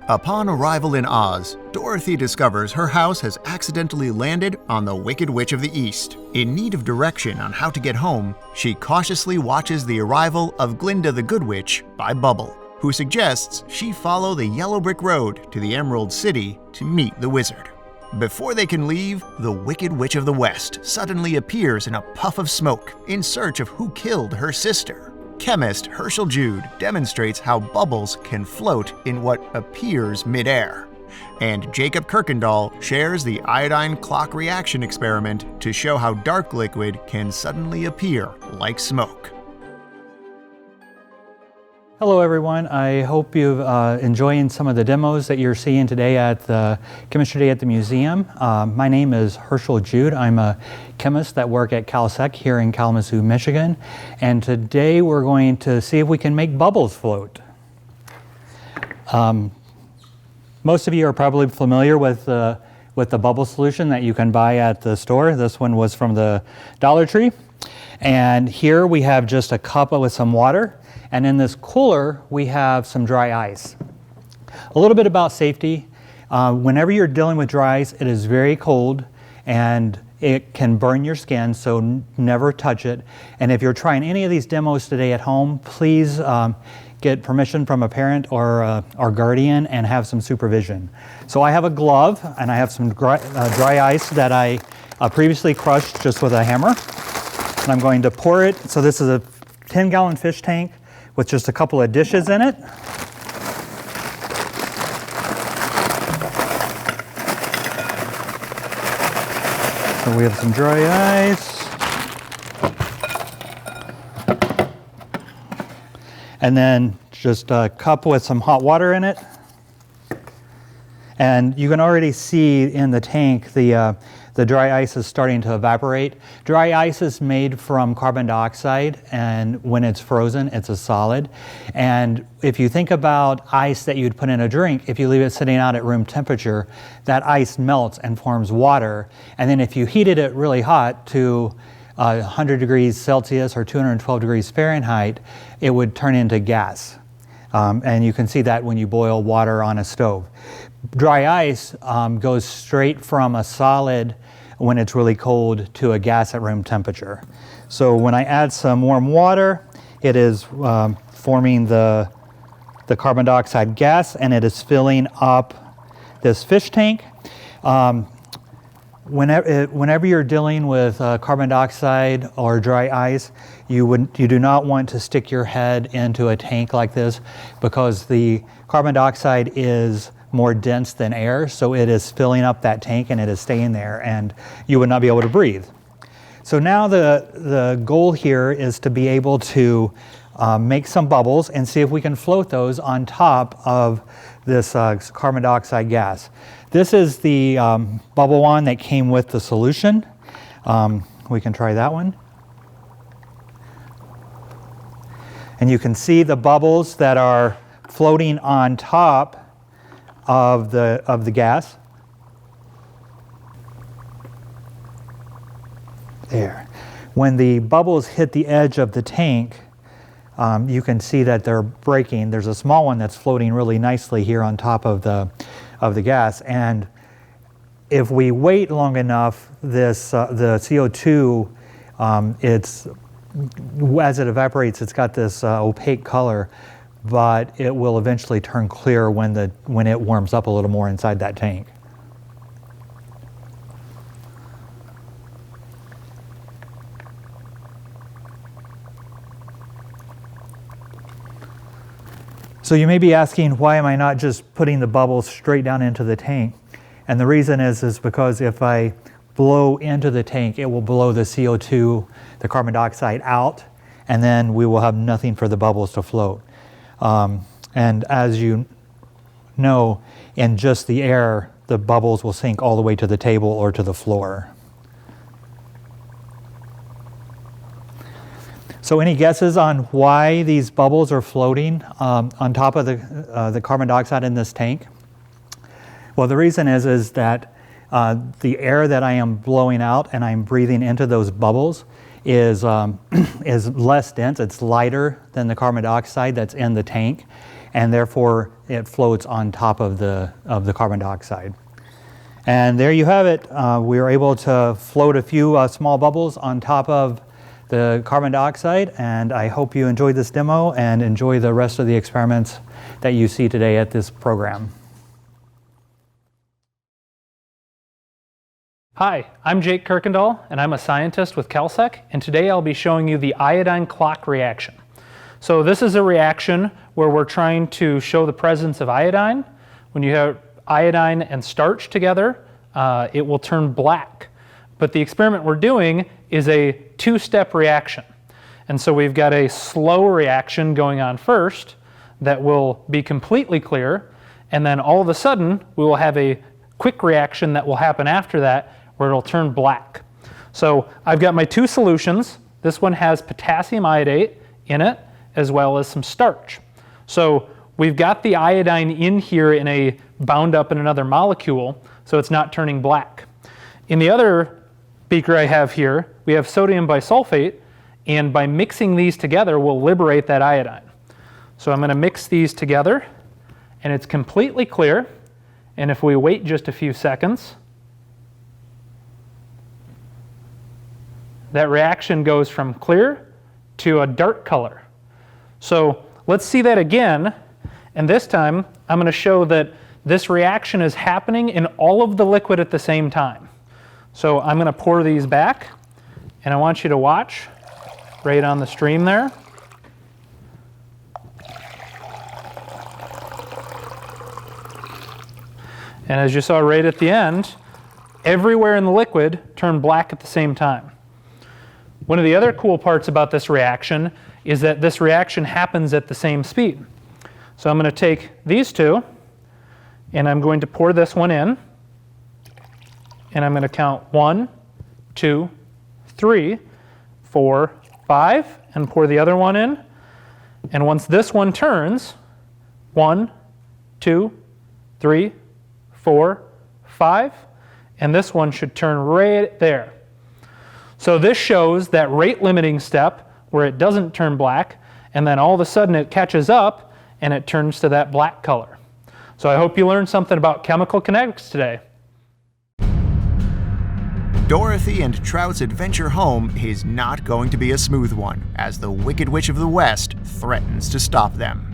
Upon arrival in Oz, Dorothy discovers her house has accidentally landed on the Wicked Witch of the East. In need of direction on how to get home, she cautiously watches the arrival of Glinda the Good Witch by Bubble, who suggests she follow the yellow brick road to the Emerald City to meet the wizard. Before they can leave, the Wicked Witch of the West suddenly appears in a puff of smoke in search of who killed her sister. Chemist Hershel Jude demonstrates how bubbles can float in what appears midair. And Jacob Kirkendall shares the iodine clock reaction experiment to show how dark liquid can suddenly appear like smoke. Hello everyone, I hope you're enjoying some of the demos that you're seeing today at the Chemistry Day at the Museum. My name is Hershel Jude. I'm a chemist that work at Kalsec here in Kalamazoo, Michigan. And today we're going to see if we can make bubbles float. Most of you are probably familiar with the bubble solution that you can buy at the store. This one was from the Dollar Tree. And here we have just a cup with some water. And in this cooler, we have some dry ice. A little bit about safety. Whenever you're dealing with dry ice, it is very cold and it can burn your skin, so never touch it. And if you're trying any of these demos today at home, please get permission from a parent or guardian and have some supervision. So I have a glove and I have some dry ice that I previously crushed just with a hammer. And I'm going to pour it. So this is a 10-gallon fish tank with just a couple of dishes in it. So we have some dry ice. And then just a cup with some hot water in it. And you can already see in the tank the dry ice is starting to evaporate. Dry ice is made from carbon dioxide, and when it's frozen, it's a solid. And if you think about ice that you'd put in a drink, if you leave it sitting out at room temperature, that ice melts and forms water. And then if you heated it really hot to 100 degrees Celsius or 212 degrees Fahrenheit, it would turn into gas. And you can see that when you boil water on a stove. Dry ice goes straight from a solid when it's really cold to a gas at room temperature. So when I add some warm water, it is forming the carbon dioxide gas, and it is filling up this fish tank. Whenever you're dealing with carbon dioxide or dry ice, you do not want to stick your head into a tank like this, because the carbon dioxide is more dense than air, so it is filling up that tank and it is staying there, and you would not be able to breathe. So now the goal here is to be able to make some bubbles and see if we can float those on top of this carbon dioxide gas. This is the bubble wand that came with the solution. We can try that one. And you can see the bubbles that are floating on top of the gas. There. When the bubbles hit the edge of the tank, you can see that they're breaking. There's a small one that's floating really nicely here on top of the gas. And if we wait long enough, the CO2, as it evaporates, it's got this opaque color, but it will eventually turn clear when it warms up a little more inside that tank. So you may be asking, why am I not just putting the bubbles straight down into the tank? And the reason is because if I blow into the tank, it will blow the CO2, the carbon dioxide out, and then we will have nothing for the bubbles to float. And as you know, in just the air, the bubbles will sink all the way to the table or to the floor. So any guesses on why these bubbles are floating on top of the carbon dioxide in this tank? Well, the reason is that the air that I am blowing out and I'm breathing into those bubbles is less dense. It's lighter than the carbon dioxide that's in the tank. and therefore it floats on top of the carbon dioxide. And there you have it. We were able to float a few small bubbles on top of the carbon dioxide, and I hope you enjoyed this demo and enjoy the rest of the experiments that you see today at this program. Hi, I'm Jake Kirkendall, and I'm a scientist with Kalsec, and today I'll be showing you the iodine clock reaction. So this is a reaction where we're trying to show the presence of iodine. When you have iodine and starch together, it will turn black. But the experiment we're doing is a two-step reaction. And so we've got a slow reaction going on first that will be completely clear, and then all of a sudden we will have a quick reaction that will happen after that where it'll turn black. So I've got my two solutions. This one has potassium iodate in it as well as some starch. So we've got the iodine in here in a bound up in another molecule, so it's not turning black. In the other beaker I have here, we have sodium bisulfate, and by mixing these together, we'll liberate that iodine. So I'm going to mix these together, and it's completely clear. And if we wait just a few seconds, that reaction goes from clear to a dark color. So let's see that again, and this time I'm going to show that this reaction is happening in all of the liquid at the same time. So I'm going to pour these back, and I want you to watch right on the stream there. And as you saw right at the end, everywhere in the liquid turned black at the same time. One of the other cool parts about this reaction is that this reaction happens at the same speed. So I'm going to take these two, and I'm going to pour this one in, and I'm going to count 1, 2, 3, 4, 5, and pour the other one in. And once this one turns, 1, 2, 3, 4, 5, and this one should turn right there. So this shows that rate limiting step where it doesn't turn black, and then all of a sudden it catches up and it turns to that black color. So I hope you learned something about chemical kinetics today. Dorothy and Trout's adventure home is not going to be a smooth one, as the Wicked Witch of the West threatens to stop them.